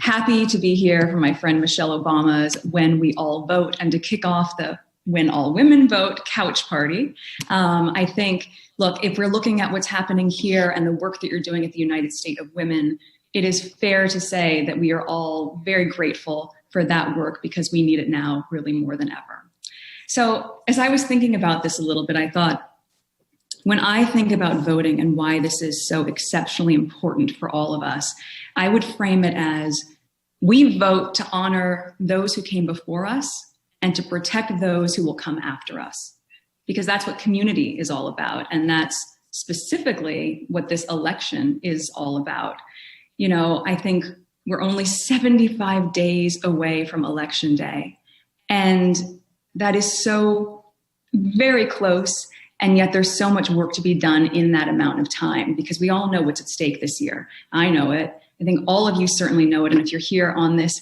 happy to be here for my friend Michelle Obama's When We All Vote and to kick off the When All Women Vote couch party. I think, look, if we're looking at what's happening here and the work that you're doing at the United States of Women, it is fair to say that we are all very grateful for that work because we need it now really more than ever. So as I was thinking about this a little bit, I thought, when I think about voting and why this is so exceptionally important for all of us, I would frame it as we vote to honor those who came before us and to protect those who will come after us, because that's what community is all about. And that's specifically what this election is all about. You know, I think we're only 75 days away from Election Day. And that is so very close. And yet there's so much work to be done in that amount of time because we all know what's at stake this year. I know it. I think all of you certainly know it. And if you're here on this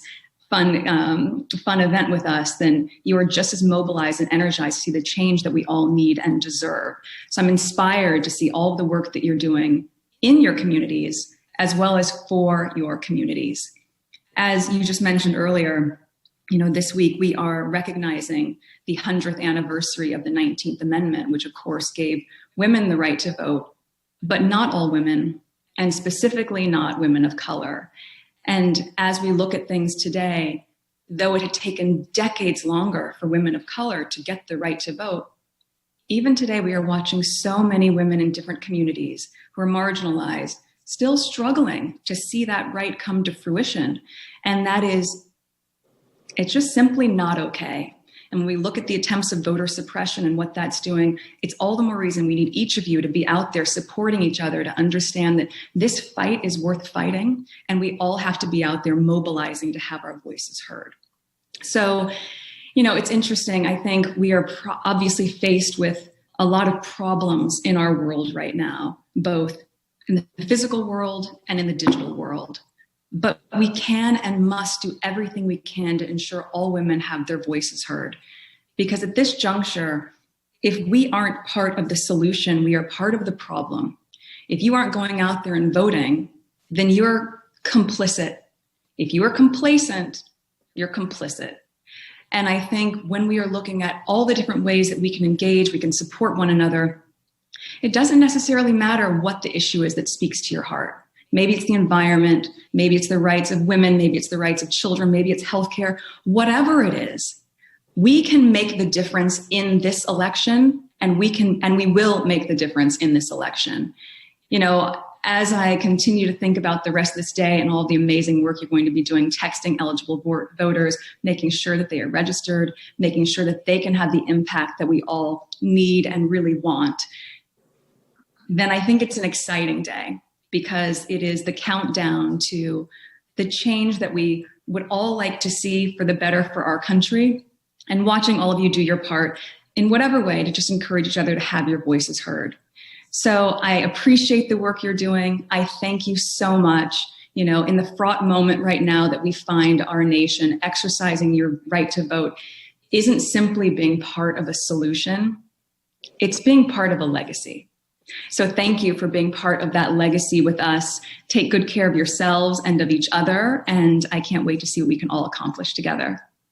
fun event with us, then you are just as mobilized and energized to see the change that we all need and deserve. So I'm inspired to see all of the work that you're doing in your communities as well as for your communities. As you just mentioned earlier, you know, this week we are recognizing the 100th anniversary of the 19th Amendment, which of course gave women the right to vote, but not all women, and specifically not women of color. And as we look at things today, though it had taken decades longer for women of color to get the right to vote, even today we are watching so many women in different communities who are marginalized, still struggling to see that right come to fruition. And that is, it's just simply not okay. And when we look at the attempts of voter suppression and what that's doing, it's all the more reason we need each of you to be out there supporting each other to understand that this fight is worth fighting. And we all have to be out there mobilizing to have our voices heard. So, you know, it's interesting. I think we are obviously faced with a lot of problems in our world right now, both in the physical world and in the digital world. But we can and must do everything we can to ensure all women have their voices heard. Because at this juncture, if we aren't part of the solution, we are part of the problem. If you aren't going out there and voting, then you're complicit. If you are complacent, you're complicit. And I think when we are looking at all the different ways that we can engage, we can support one another, it doesn't necessarily matter what the issue is that speaks to your heart. Maybe it's the environment, maybe it's the rights of women, maybe it's the rights of children, maybe it's healthcare, whatever it is, we can make the difference in this election, and we will make the difference in this election. You know, as I continue to think about the rest of this day and all the amazing work you're going to be doing, texting eligible voters, making sure that they are registered, making sure that they can have the impact that we all need and really want, then I think it's an exciting day, because it is the countdown to the change that we would all like to see for the better for our country, and watching all of you do your part in whatever way to just encourage each other to have your voices heard. So I appreciate the work you're doing. I thank you so much. You know, in the fraught moment right now that we find our nation, exercising your right to vote isn't simply being part of a solution, it's being part of a legacy. So thank you for being part of that legacy with us. Take good care of yourselves and of each other. And I can't wait to see what we can all accomplish together.